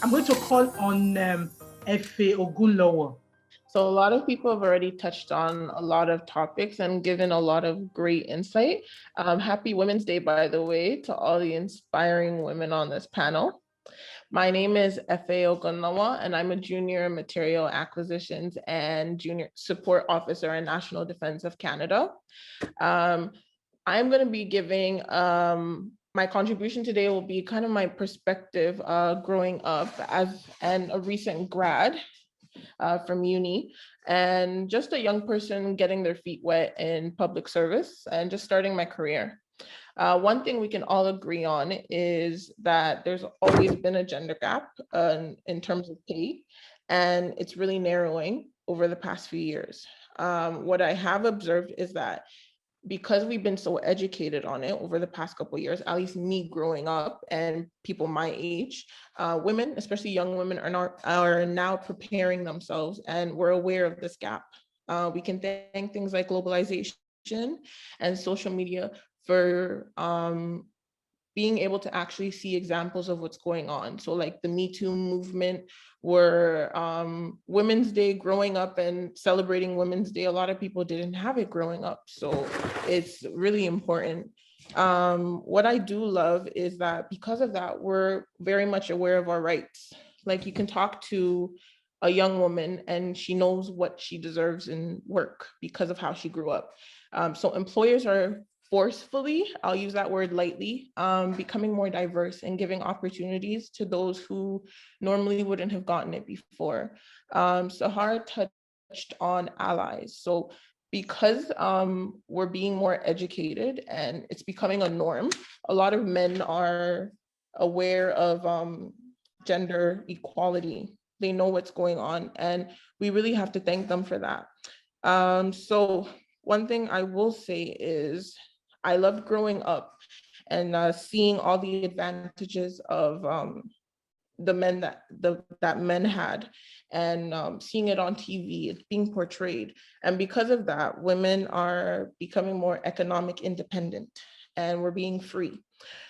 I'm going to call on Efe Ogunlowo. So, a lot of people have already touched on a lot of topics and given a lot of great insight. Happy Women's Day, by the way, to all the inspiring women on this panel. My name is Efe Ogunlowo, and I'm a junior material acquisitions and junior support officer in National Defense of Canada. Um, I'm going to be giving my contribution today will be kind of my perspective growing up as and a recent grad from uni and just a young person getting their feet wet in public service and just starting my career. One thing we can all agree on is that there's always been a gender gap in terms of pay, and it's really narrowing over the past few years. What I have observed is that because we've been so educated on it over the past couple of years, at least me growing up and people my age, women, especially young women, are now preparing themselves, and we're aware of this gap. We can thank things like globalization and social media for being able to actually see examples of what's going on. So like the Me Too movement, where Women's Day, growing up and celebrating Women's Day, a lot of people didn't have it growing up. So it's really important. What I do love is that because of that, we're very much aware of our rights. Like you can talk to a young woman and she knows what she deserves in work because of how she grew up. So employers are forcefully, I'll use that word lightly, becoming more diverse and giving opportunities to those who normally wouldn't have gotten it before. Sahar touched on allies. So because we're being more educated and it's becoming a norm, a lot of men are aware of gender equality. They know what's going on, and we really have to thank them for that. So one thing I will say is I loved growing up and seeing all the advantages of the men that men had, and seeing it on TV, it's being portrayed. And because of that, women are becoming more economic independent and we're being free.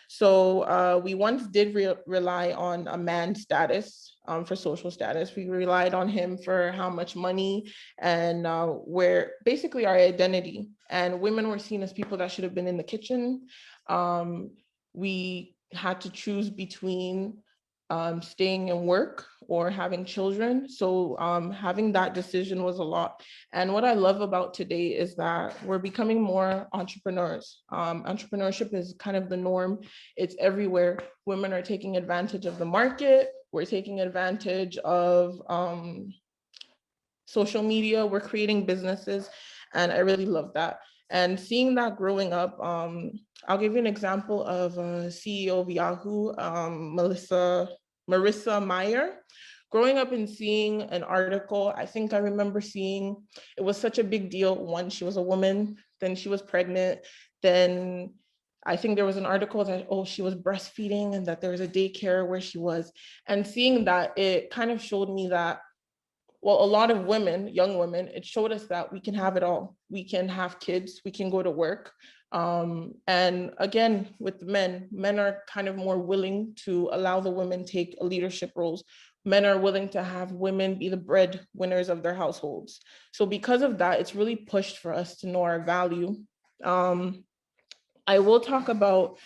So we once did rely on a man's status for social status. We relied on him for how much money and where basically our identity. And women were seen as people that should have been in the kitchen. Um, we had to choose between staying in work or having children. So having that decision was a lot. And what I love about today is that we're becoming more entrepreneurs. Entrepreneurship is kind of the norm. It's everywhere. Women are taking advantage of the market. We're taking advantage of social media. We're creating businesses. And I really love that. And seeing that growing up, I'll give you an example of CEO of Yahoo, Marissa Mayer. Growing up and seeing an article, I think I remember seeing it was such a big deal. One, she was a woman, then she was pregnant, then I think there was an article that, oh, she was breastfeeding and that there was a daycare where she was. And seeing that, it kind of showed me that, well, a lot of women, young women, it showed us that we can have it all. We can have kids, we can go to work. And again, with men are kind of more willing to allow the women take leadership roles. Men are willing to have women be the breadwinners of their households. So because of that, it's really pushed for us to know our value. Um, I will talk about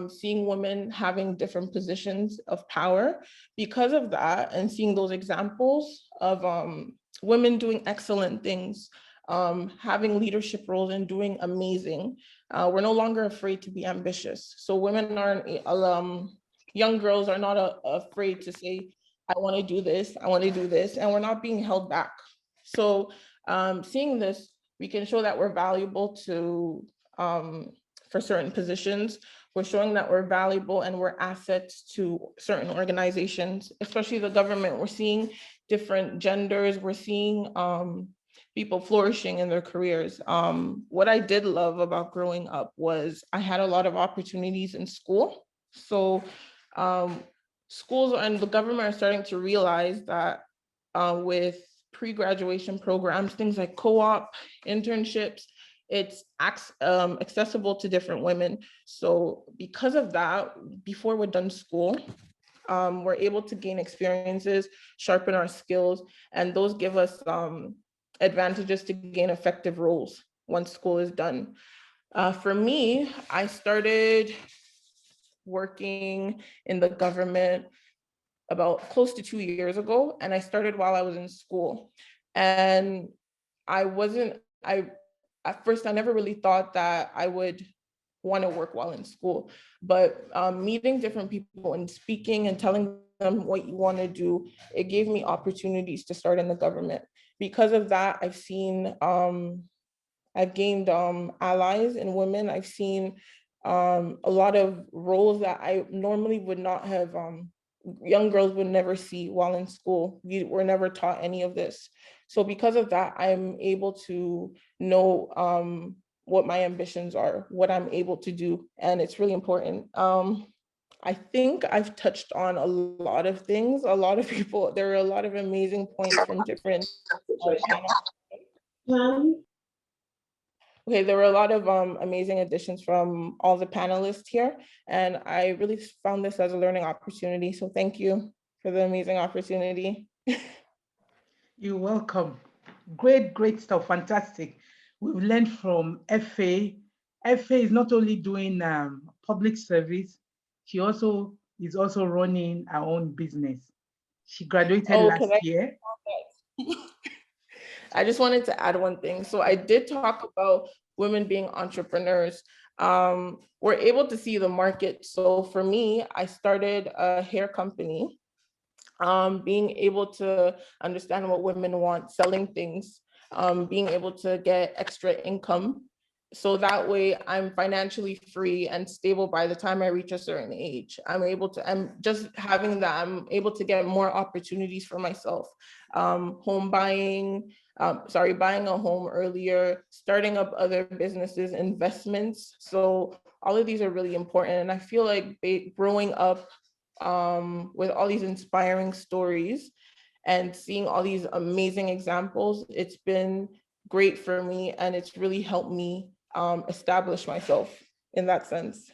seeing women having different positions of power because of that, and seeing those examples of women doing excellent things, having leadership roles and doing amazing. We're no longer afraid to be ambitious. So women aren't, young girls are not afraid to say, I want to do this, I want to do this, and we're not being held back. So seeing this, we can show that we're valuable to for certain positions. We're showing that we're valuable and we're assets to certain organizations, especially the government. We're seeing different genders. We're seeing people flourishing in their careers. What I did love about growing up was I had a lot of opportunities in school. So um, schools and the government are starting to realize that with pre-graduation programs, things like co-op, internships, it's accessible to different women. So because of that, before we're done school, We're able to gain experiences, sharpen our skills, and those give us advantages to gain effective roles once school is done. For me, I started working in the government about close to 2 years ago, and I started while I was in school. And at first, I never really thought that I would want to work while in school, but meeting different people and speaking and telling them what you want to do, it gave me opportunities to start in the government. Because of that, I've gained allies and women. I've seen a lot of roles that I normally would not have, young girls would never see while in school. We were never taught any of this. So because of that, I'm able to know what my ambitions are, what I'm able to do, and it's really important. I think I've touched on a lot of things. A lot of people, there are a lot of amazing points from different panels. Okay, there were a lot of amazing additions from all the panelists here, and I really found this as a learning opportunity. So thank you for the amazing opportunity. You're welcome. Great stuff, fantastic. We've learned from FA. FA is not only doing public service, she also is also running her own business. She graduated last year. I just wanted to add one thing. So I did talk about women being entrepreneurs. We're able to see the market. So for me, I started a hair company, being able to understand what women want, selling things, being able to get extra income. So that way I'm financially free and stable by the time I reach a certain age. I'm just having that, I'm able to get more opportunities for myself. Home buying, buying a home earlier, starting up other businesses, investments. So all of these are really important. And I feel like growing up with all these inspiring stories and seeing all these amazing examples, it's been great for me, and it's really helped me establish myself in that sense.